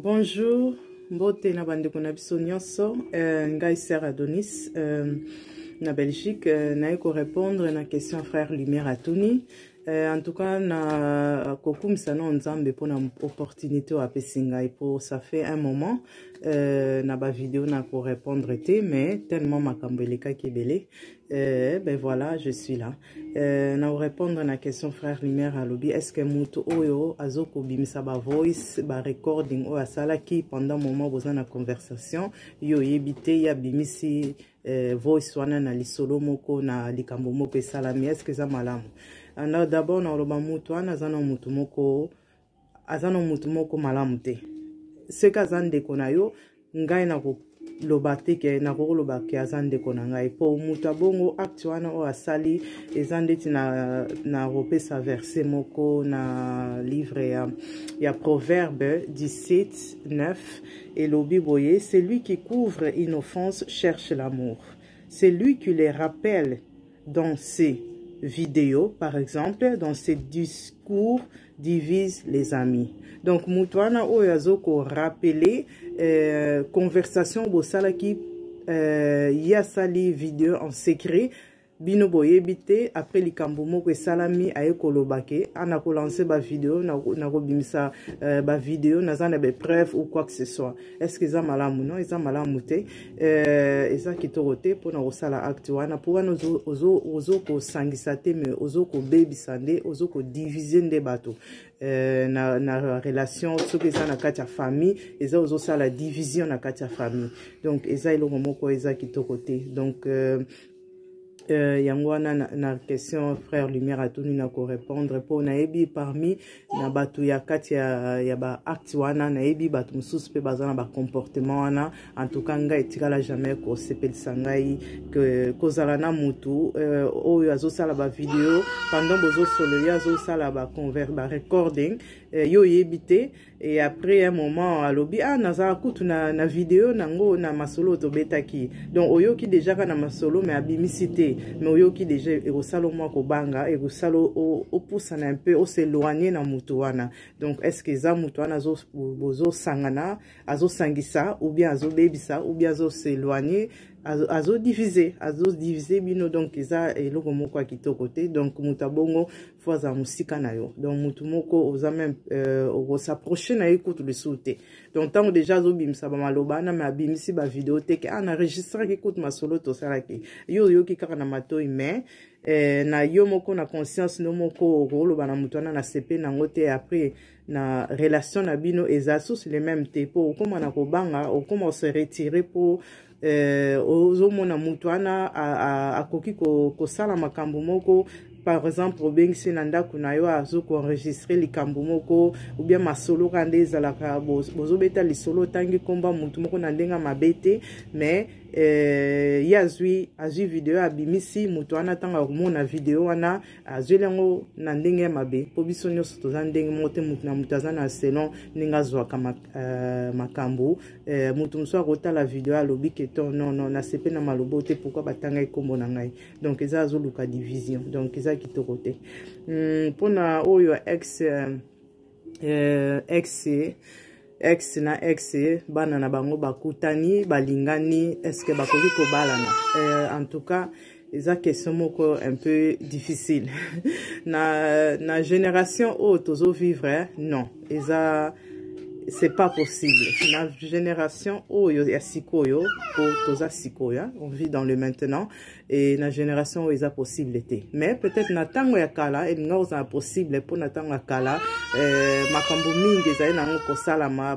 Bonjour, mbote na bande kona biso nyonso, ngai Sœur Adonis na Belgique, na eko répondre na question frère Lumière Atuni. En tout cas, na kokumisa na nzambe pour na opportunité à pesinga pour ça fait un moment na ba vidéo na ko répondre té mais tellement makambeleka kebele ben voilà, je suis là. Na répondre na question frère Lumière Alobi, est-ce que mutu oyo azoko bimisa ba voice ba recording o asala ki pendant moment besoin na conversation yo yebite ya bimisi voice wana na lisolo moko na likambo moko esalami, est-ce que ça malamu? Alors d'abord na roba mutu wana azana mutu moko malamu te. Ce kazande kona yo ngai na ko lobate ke na ko lobake azande kona ngai po mutu abongo acte wana o asali ezande na repesa verset moko na livre ya Proverbe 17:9 et lobi boye, celui qui couvre une offense cherche l'amour. C'est lui qui les rappelle dans ses vidéos, par exemple, dans ses discours, divise les amis. Donc, Moutouana Oyazoko rappeler conversation bosala qui yasali vidéo en secret. Bino boye bite après likambo moko salami ayeko lobake ana ko lancer ba vidéo na ko bimisa ba vidéo na zana be preuve ou quoi que ce soit. Est-ce que ça malamu? Non, ça malamu te. Eza kitorote pour na osala acte wana pour wana ozo ko sangisa te mais ozo ko baby sande ozo ko diviser nde bato na relation soki eza na kati ya famille eza ozo sala division na kati ya famille. Donc eza ilongo moko eza kitorote. Donc yangwana na question frère Lumière Atuni na ko répondre pour na ebi parmi na batu ya kati ya ba acte wana na ebi batu mususu pe bazana ba comportement wana en tout cas ngai etikala jamais ko sepelisa ngai que kozala na mutu oyo azosala ba vidéo pendant bozo solo ya azosala ba recording yo yebite et après un moment alobi naza kutu na vidéo nango na masolo to betaki donc oyo ki déjà na masolo mais abimisité mais oyo ki déjà erosalo mwa ko banga erosalo o poussa un peu o s'éloigner na mutu wana. Donc est-ce que za mutu wana bozo sangana azo sangisa ou bien azo bebisa ou bien azo s'éloigner azo diviser bino. Donc eza eloko moko akito côté donc mutabongo foza musika na yo donc mutu moko oza même o s'approcher na écoute le sauter donc tant déjà azo bimisa ba maloba na ma bimisi ba vidéo te ke na enregistrer ki écoute ma solo to salaki yo ki kaka na matoi mais na yo moko na conscience no moko rolo bana mutu na CP na ngote après na relation na bino ezasus les mêmes te po comment na ko banga o comment se retirer pour ozomona mutu wana akoki ko sala makambo moko par exemple obengisi na ndako na yo azoko enregistrer likambo moko ou bien masolo kande ezalaka bozobeta lisolo tangi komba mutu moko na ndenga mabete mais azwi video abimisi mutu wana tanga komona video wana azwi lengo na ndenge mabe po biso nyonso toza ndenge mote mutu na mutu aza na selon ndenge azwaka makambo mutu mosusu akotala video alobi ke non na sepe na malobo te pourquoi batanga ekombo na ngai. Donc eza azoluka division donc eza kitoko te mpona oyo ex bana na bango bakutani balingani est-ce que bakoki kobalana en tout cas eza question moko un peu difficile na génération oyo tozo vivre non eza c'est pas possible. La génération oyo ya sikoyo po toza sikoya on vit dans le maintenant et la génération oyo eza possible te mais peut-être na tango ya kala et nga oza possible pour na tango ya kala makambo mingi ezali nango kosalama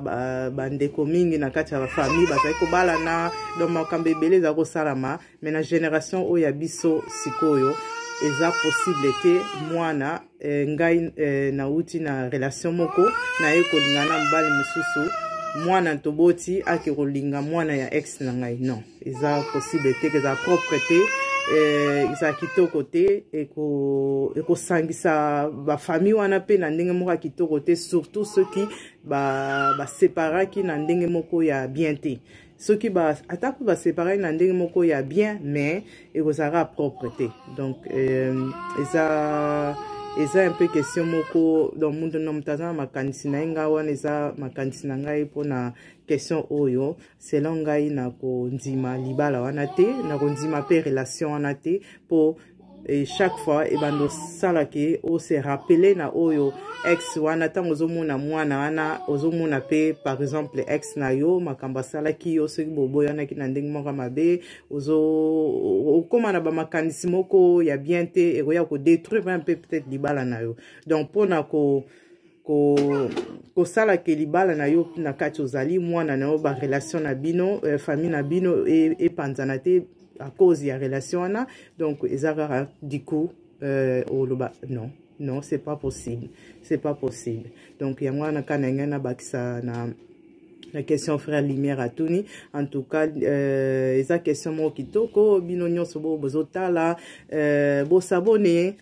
bandeko mingi na kati ya famille bazali kobalana donc makambo ebele ezali kosalama mais na génération oyo ya biso sikoyo eza possible te mwana ngai na uti na relation moko na ekolinga na mbali mususu mwana toboti akerolinga mwana ya ex na ngai non eza possible te eza propre te eza kitoko te ekosangisa ba famille wana pe na ndenge moko kitoko te surtout ceux qui ba séparaki na ndenge moko ya bien te ceux qui attaquent ba séparer na ndenge moko ya bien mais ekozara propre te donc eza eza un peu question moko dans monde na mutaza makanisi na nga wana eza makanisi na ngai pona question oyo selon ngai na ko ndima libala wana te na ko ndima pe relation wana te po et chaque fois et bando sala ke o se rappeler na oyo ex wana tango zomona mwana wana ozomona pe par exemple ex na yo makamba sala ki yo soki boboya na ki na ndenge moko mabe ozo okoma na ba makanisi moko ya bien te e ya ko détruire un peu peut-être libala na yo donc pona ko sala ke libala na yo na kati ozali mwana na yo ba relation na bino famille na bino e panzana te à cause de la relation là donc ezara du coup non c'est pas possible donc il y a moi na kananga na bakisa na la question frère lumière à Tuni en tout cas eza question mo kitoko bino nyonso bo bozotala bo s'abonner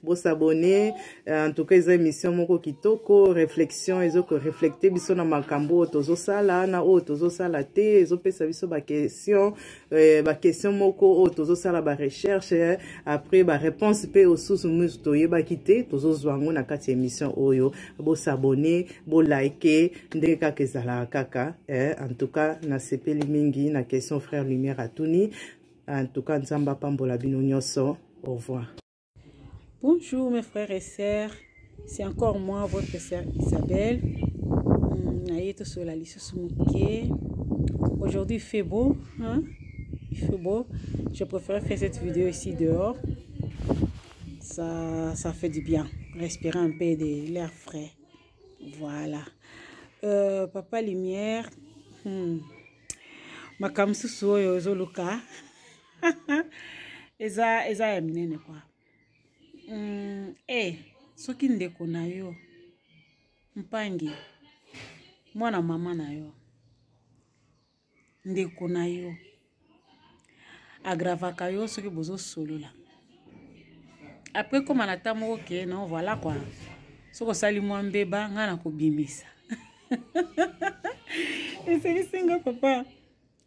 en tout cas eza émission moko kitoko réflexion ezoko reflecter biso na makambo tozo sala na o tozo sala te ezopesa biso ba question moko o tozo sala ba recherche après ba réponse pe au sous musu toyeba kité tozo zwango na kati émission oyo bo s'abonner bo liker ndeka kezala kaka en tout cas na sepeli mingi na question frère lumière à Tuni en tout cas nzamba pambola bino nyonso au revoir. Bonjour mes frères et sœurs, c'est encore moi votre sœur Isabelle. Aujourd'hui il fait beau, hein? Il fait beau. Je préfère faire cette vidéo ici dehors. Ça fait du bien. Respirer un peu de l'air frais. Voilà. Papa Lumière. Makambo susu oyo ezoluka. Eza emnene kwa. Soki ndeko na yo. Mpangi. Mwana mama na yo. Ndeko na yo. Agravaka yo soki bozo solola. Après comme anata moko ke non voilà quoi. Soko sali mwa mbeba nga na kobimisa. Et c'est qui singa papa.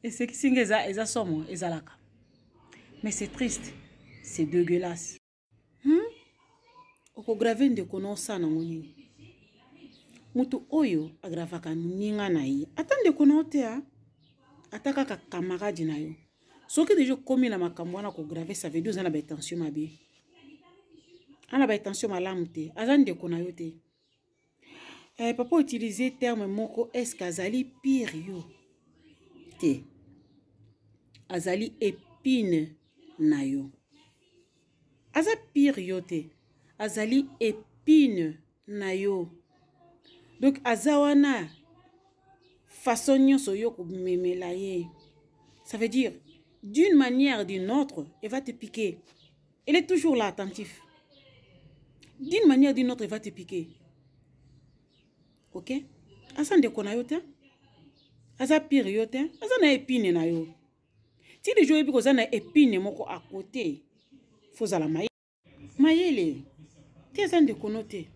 Et c'est qui singa eza somo ezalaka. Mais c'est triste, c'est dégueulasse. Oko grave ndeko no sana ngoni. Mutu oyo agravaka ninga na yi. Atande kono te a. Ataka ka camarade na yo. Soki déjà komi na makambo na ko grave ça veut dire ana ba tension mabe. Ana ba tension malamu te. Azande kono yo te. Papa utiliser terme moko est-ce qu'azali pire yo te. Azali épine na yo. Aza pire yo te. Azali épine na yo. Donc azawana façon nyonso yo ko memela ye. Ça veut dire d'une manière ou d'une autre, elle va te piquer. Elle est toujours là attentif. D'une manière ou d'une autre, elle va te piquer. OK? Asa ndeko na yo te. Asa pire yo te. Asa na épine na yo. Si les gens ont na épine moko à côté, faut za la mayele. Te asa ndeko no te.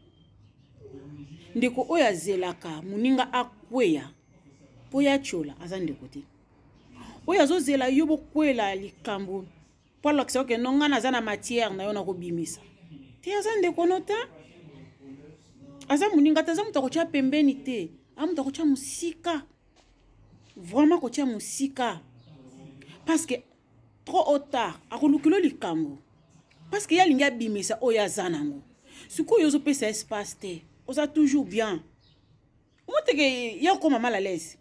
Ndeko oya zelaka muninga akweya. Poya chola asa ndeko te. Oya zo zela yo bokwela likambo. Pour l'action que non ngana za na matière na yo na ko bimisa. Te asa ndeko no te. Aza muninga taza mutakocha pembeni te. Amutakocha musika. Vraiment kocha musika. Parce que trop tard, akolukilo likambo. Parce que ya linga bimisa oya zanango. Suko yozo pesa espace te. Oza toujours bien. Moteke ya ko mal à l'aise.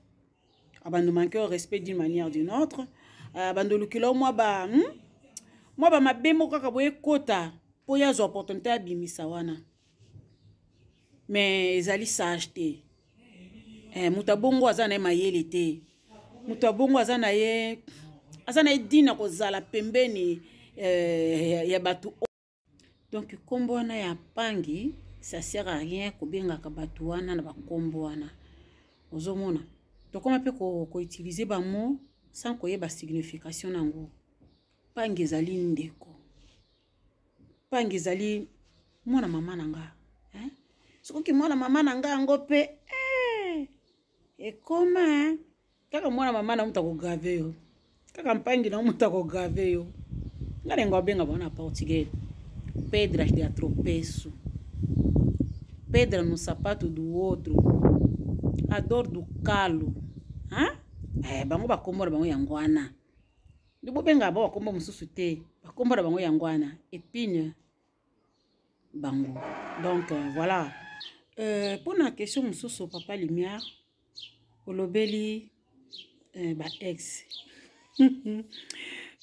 Abando manquer au respect d'une manière ou d'une autre. Abando lukilo moi ba mabemo kaka boye kota. Po ya zo opportunité ya bimisa wana. Mais ezali sage te. Mutabongo azana mayele te. Mutabongo azana ye azana edina ko zala pembeni ya batu. Donc kombo wana ya pangi ça sert à rien ko benga ka batu wana na ba kombo wana. Ozomona. Donc on peut ko utiliser ba mot sans ko yeba signification nango. Pangi ezali ndeko. Pangi ezali mwana mama nanga. Soki mwana mama nanga ngope ekoma kaka mwana mama na mutako grave yo kaka mpangi na mutako grave yo ngale ngwa benga bana portugais pedras de atropeço pedra no sapato do outro, a dor do calo. Bango bakombora bango yangwana. Dubo benga ba bakombo mususu te. Bakombora bango yangwana. Épine bango. Donc voilà. Pour la question mususu papa Lumière, olobeli ba ex.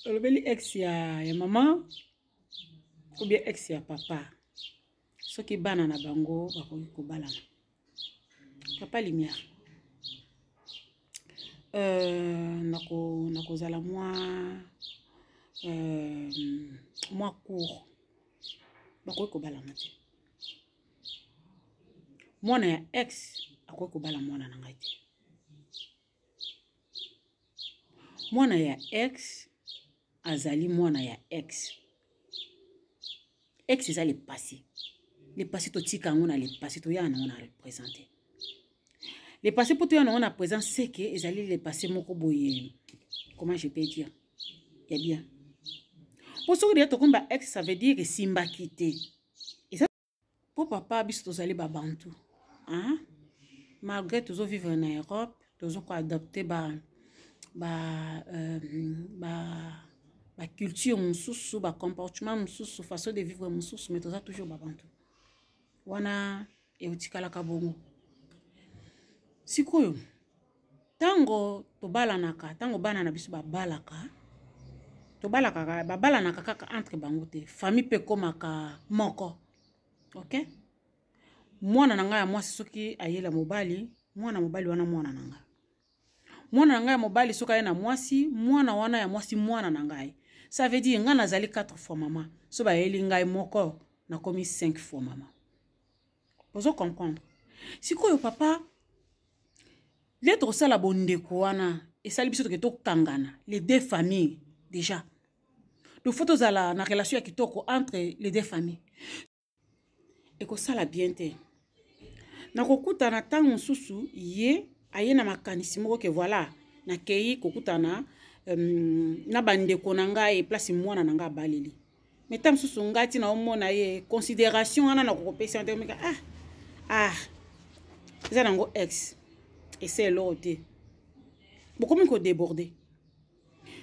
Olobeli ex ya maman ou bien ex ya papa. Ce qui bana na bango bakoki kobalana. Papa Lumière. Nakozala moi court. Bakoki kobalana te. Mwana ya ex akoki kobala mwana na ngai te. Mwana ya ex azali mwana ya ex. Ex eza le passé. Le passé totika yango na le passé toyana on a représenté. Le passé pour toyana on a présent c'est que ezali le passé moko boye. Comment je peux dire? Il y a bien. Pour ce que tu combat ex ça veut dire que simba quitté. Et ça pour papa biso tozali ba bantu. Hein? Malgré toujours vivre en Europe, toujours adopter ba culture mususu, ba comportement mususu, façon de vivre mususu, mais toujours ba bantu. Wana eutikala kabongo. Sikoyo tango tobalanaka, tango bana na biso babalaka, tobalaka babalanaka kaka entre bango te. Famille pe komaka moko. OK? Mwana nanga ya mwasi soki ayela mobali, mwana mobali wana mwana nanga. Mwana nanga ya mobali soki ayena mwasi, mwana wana ya mwasi mwana nanga. Ça veut dire nga nazali 4 fois maman. So ba yeli ngai moko na komi 5 fois maman. Vous comprendre? Sikoyo papa l'être ça la bondeko wana et ça biso to kangana les deux familles déjà. Le photos à la relation kitoko entre les deux familles. Et que ça la bien te. Na kokuta na tango susu ye aye na makanisi moko ke voilà na kei kokuta na bandeko nanga e place mwana nanga baleli. Mais tam susu ngati na omona ye considération ana na kopesa ndemika ça nango ex et c'est l'autre. Beaucoup mi ko déborder.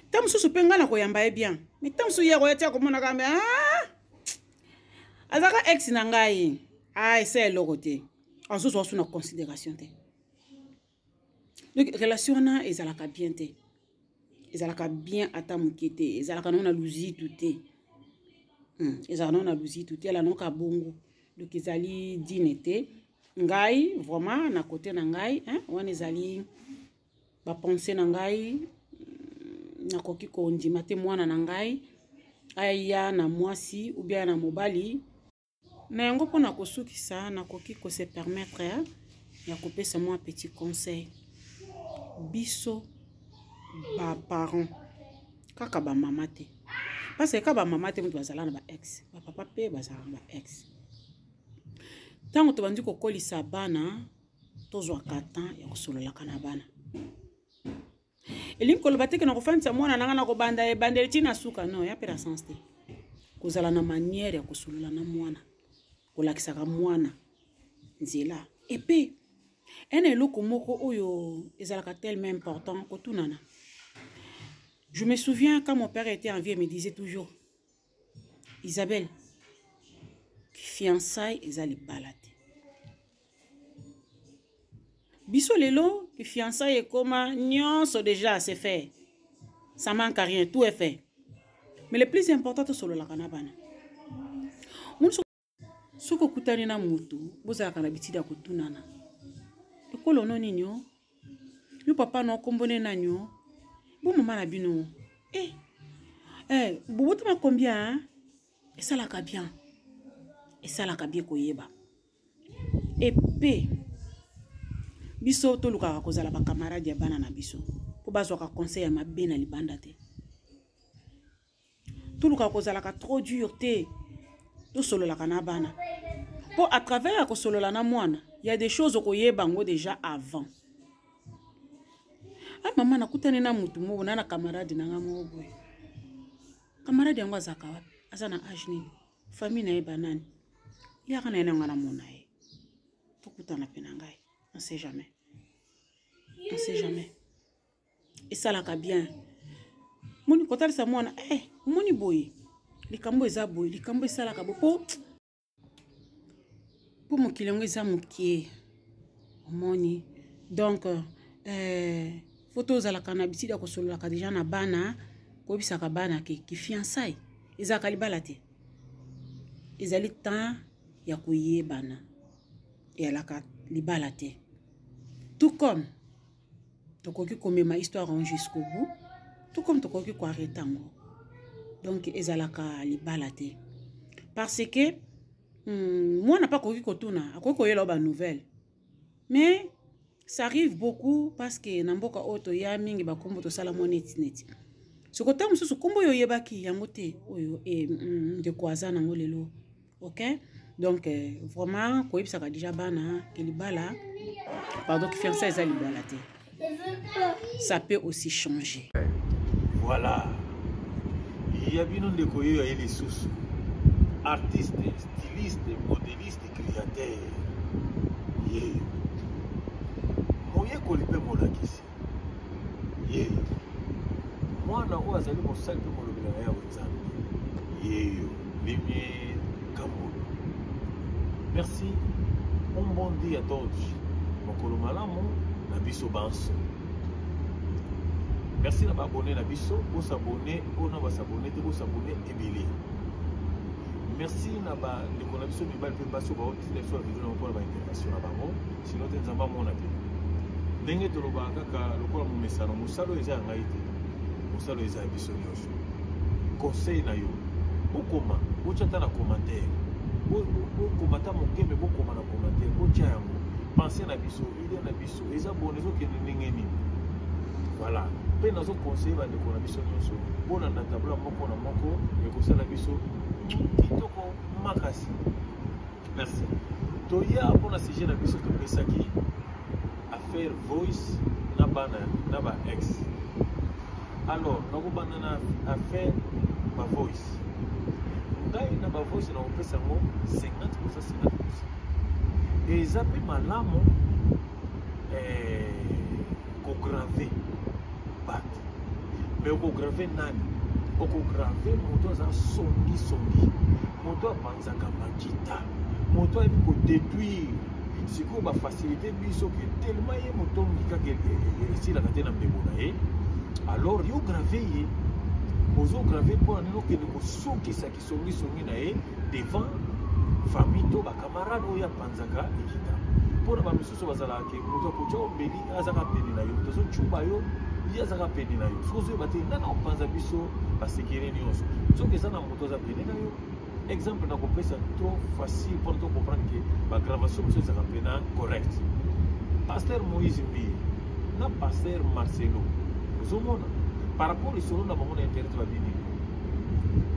Tam susu penga na koyamba e bien. Mais tam susu ye ko yatia ko mona kambe azaka ex nanga ye. C'est l'autre. En ce sens, une considération. Donc, relation na ezalaka bien te. Ezalaka bien atamukete. Ezalaka non na luzi tuté. Ezalaka non na luzi tuté. La non ka bongo. Donc, ezali dinete. Ngai, vraiment, na côté na ngai. Wan ezali ba pensée na ngai. Na koki ko ndimate mwana na ngai. Aya na mwasi ou bien na mobali. Na yango pona kosukisa na koki ko se permettre ya kopesa moi petit conseil. Biso ba parents kaka ba mama te. Parce que ka ba mama te mutu bazala na ba ex, ba papa pe bazala na ba ex. Tango to bandi ko kolisa bana tozwa katan ya kosolola kana bana. Elim koloba te ke na kofanisa mwana nanga na kobanda e bandeli tina suka non ya pera sens te. Kozala na manière ya kosolola na mwana. Kolakisaka mwana nzela. Et puis un eloko moko oyo ezalaka tellement important kotunana. Je me souviens quand mon père était en vie, il me disait toujours Isabelle, fiançailles ezali balate. Biso lelo que fiançailles est comme nyonso déjà c'est fait. Ça manque à rien, tout est fait. Mais le plus important c'est solo la kanabana. Soko kutani na mutu, boza kana bitida kutunana. Ekolo no ninyo. Yo papa no kombone nanyo. Bo mama na bino. Boboto ma combien? Et ça la ka bien. Et ça la ka bien koyeba. Et pe biso to luka kozala ba camarade ya bana na biso. Po bazwa ka conseil ya mabe na libanda te. To luka kozala ka trop dur te. To solo la kana bana. Pour à travers la solo la na mwana, il y a des choses au bango déjà avant. Maman na kutane na mutu mo na camarade na ngamo boy. Camarade yango azaka wapi? Azana age nini? Famille na e banani. Ya kana na ngana mona e. tokutana pe na ngai. On sait jamais. On sait jamais. Et ça la bien. Moni kotalisa mwana moni boye. Likambo eza boye, likambo esala ka bo po mokili yango eza mokie. Moni. Donc photo za la cannabis da ko solola ka déjà na bana ko bisaka bana ki fiançailles. Eza ka libala te. Ezali temps ya koyebana. Et elle a libala te. Tout comme tokoki komema histoire jusqu'au bout, tout comme tokoki ko arrêter ngo. Donc ezalaka libala te. Parce que moi n'a pas koki kotuna, akoki koyela ba nouvelle. Mais ça arrive beaucoup parce que namboka auto ya mingi ba kombo to sala moneti. Ce côté mususu kombo yo yebaki yango te oyo de kwazana ngo lelo. OK? Donc vraiment ko yebisaka déjà bana ke libala pardon qui fait ça eza libala te. Ça peut aussi changer. Voilà. Il y a bien de quoi il y a les sous artistes, stylistes, modélistes, créateurs. Yeah. Moye kolipe molakisi. Yeah. Moi na o azali mo salpe mo lobela ya wenzangu. Yeah. Limi kambo. Merci. On bon dit à todos. Mokolo malamu na biso banso. Merci na abonné na biso, vous s'abonner, on va s'abonner, vous s'abonner et bilé. Merci na ba de connexion du bal pe baso ba otine so vidéo na pour ba intervention na bango, sinon te nzamba mona pe. Ndenge to loba kaka lokola mu mesano musalo eza ngaite. Musalo eza biso nyosho. Conseil na yo. Bokoma, bochata na commentaire. Bokomata mo game bokoma na commentaire, bocha yango. Pensez na biso, vidéo na biso, eza bonezo ke ndengeni. Voilà. Pe nazo conseil ba de ko na biso nyosho. Bona na tableau moko na moko, e ko sala biso kitoko makasi. Merci. Toya pona sujet na biso to pesaki affaire voice na bana na ba ex. Alors, nako bana na affaire ba voice. Ngai na ba voice na opesa ngo 50%. Et zapi malamu ko graver bat. Mais ko graver nani? Ko graver moto za songi. Moto apanzaka makita. Moto a ko détruire. Siko ba faciliter biso que tellement ye moto ngika ke ici la katena mbebo na ye. Alors yo graver ozo graver pour nino ke ko soki sa ki songi na ye devant famille to ba camarade oya panzaka ikita. Pour ba misusu bazala ke moto ko cho beli azaka peni na yo. Tozo chuba yo yazaka peni na yo. Sozo ba te nana opanza biso ba sekere nyonso. Soki sana moto za peni na yo. Exemple na kopesa trop facile pour te comprendre que la gravation c'est ça pena correct. Pasteur Moïse Mbi na pasteur Marcelo. Vous mona par rapport au solo na bango na internet ba bini.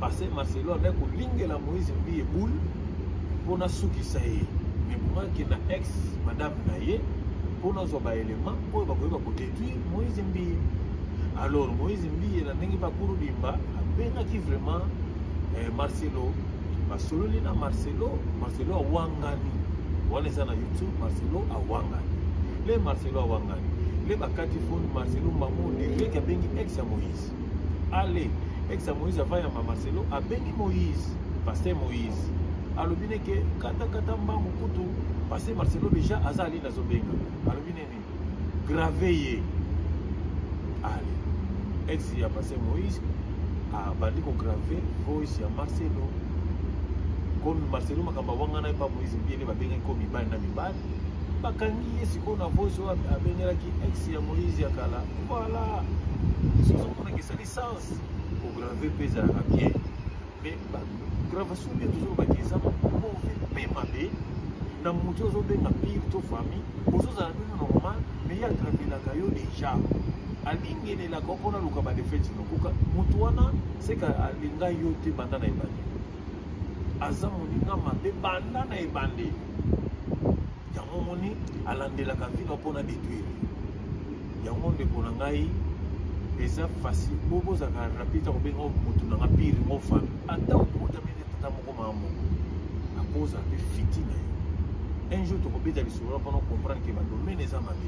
Pasteur Marcelo avec ko lingela Moïse Mbi e boule pour na suki saye. Mais pour que na ex madame na ye pour na zo ba élément pour ba ko détruire Moïse Mbi. Alors Moïse Mbi na ndenge ba kuru dimba abenga ki vraiment Marcelo Basololi na Marcelo awangani. Wana sana YouTube Marcelo awangani. Le Marcelo awangani. Le bakati phone Marcelo mamu direct abengi ex ya Moïse. Allez, ex ya Moïse avaya ma Marcelo abengi Moïse, pasteur Moïse. Alobine ke kata mbangu kutu pasteur Marcelo déjà azali na zobenga. Alobine ni graveye. Allez. Ex ya pasteur Moïse a bandi ko graver voice ya Marcelo. Comme Marcelo makamba wangana pa Moïse Mbi ba benga ko mibali na mibali. Bakangi yesi ko na voice wa abengela ki ex ya Moïse ya kala. Voilà. Sozo kona ki sa licence pour graver pesa à bien. Mais ba gravation de toujours ba kisa mo pe mabe. Na muto zo benga pire to famille. Bozo za normal mais ya graver la kayo déjà. Alingene la kopona luka ba defense no kuka mutu wana seka alinga yote banda na ibandi aza moninga mabe banda na ibandi yango moni alandela ka vino pona détruire yango ndeko na ngai eza facile bobo za ka rapita ko benga mutu na ngapiri mo fami ata okota mene tata moko mamo akoza pe fitina un jour tu peux aller sur pendant comprendre que le domaine est mabe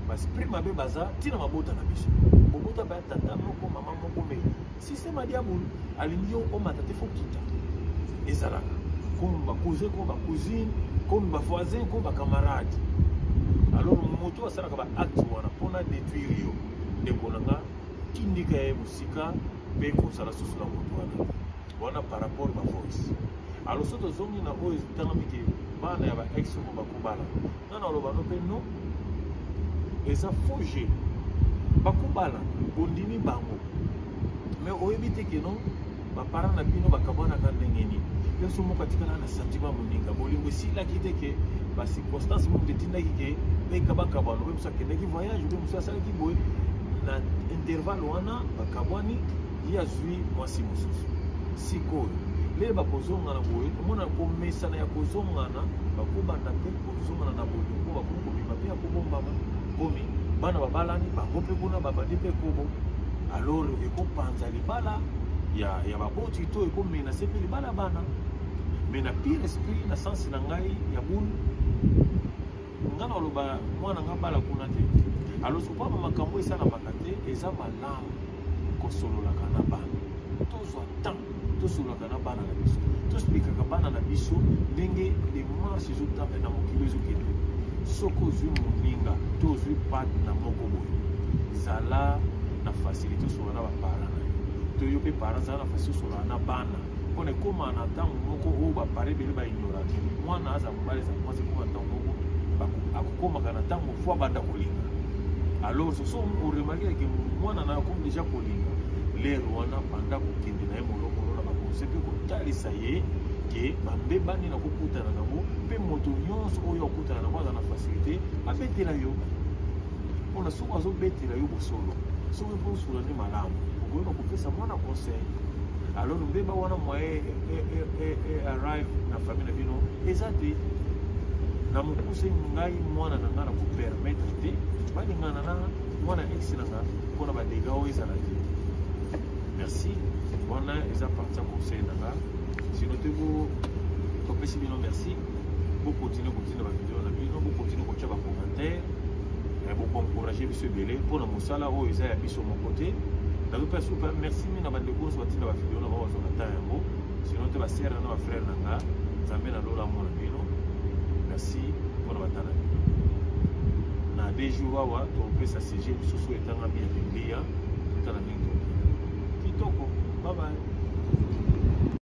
l'esprit mabe baza tina mabota na biso bobota ba tata moko maman moko me système a diabolo alingi o matate fo kita ezala comme ba cousin comme ba cousine comme ba voisin comme ba camarade alors moto asala ka ba acte wana pona détruire yo ndekonanga kindika ye musika be kosala susula moto wana par rapport ba voice alors soto zongi na oyo tangamike bana ya ba ex ko bakubala nana oloba no pe no eza foge bakubala bondimi bango mais oyebi te ke non baparent na bino bakabwana ka ndenge nini yesu moko atikala na sentiment moninga bolingo esilaki te ke bacirconstance moko etindaki ke bekabakabwana obe mosu akendaki voyage obe mosu asalaki boye na intervalle wana bakabwani ye azwi mwasi mosusu sikoyo lelo bakozongana boye omona komesana ya kozongana bakobanda mpe kozongana na bolingo bakomi kobima mpe ya kobombama bomi bana babalani bango mpe kuna babandi mpe kobo alors ekopanza libala ya baboti to ekomenase mpe libala bana mais na pire esprit na sensi na ngai ya bulu nga na oloba mwana nga bala kuna te alors sopama makambo esalamaka te eza malamu kosololaka na bana tozwa temps tosololaka na bana na biso tosplikaka bana na biso ndenge demarche ezotamba na mokili ezokende soki ozwi moninga to ozwi pate na moko boye zala na facilité osola na bapara na yo to yo mpe para zala na facilité osola na bana mpona ekóma na ntango moko oyo bapare ebele baignorake mwana aza mobali eza mwasi ekóma na ntango moko akokómaka na ntango fo abanda kolinga alors soso oremarkeke mwana na akomi deja kolinga lere wana banda kokende na ye molokolo na bakonse mpe kotalisa ye ke bambebani na kokutana nango mpe moto nyonso oyo akutana nango aza na facilité abetela yo mpona soki azobetela yo bosolo soki mpo osula nde malamu okoyeba kopesa mwana conseil alors mbeba wana moye arrive na famille na bino eza te na mokuse ngai mwana na ngai na kopermettre te balingana na mwana ex na nga mpona badega oyo ezala te merci wana eza parti ya conseil na nga sino te topesi bino merci bokontinue kotina bavideo na bino bokontinue kotia bacommentaire bokoencourage biso ebele mpona mosala oyo eza ya biso moko te nazopesa supa merci mingi na bandeko nyonso batinda bavideo na bango bazwaka ta yango sino te basere na bafrere na nga nzambe na lola mona bino merci mpona batala bino na 2 jours awa topesa sujet mosusu etangami ya biblia totala mingi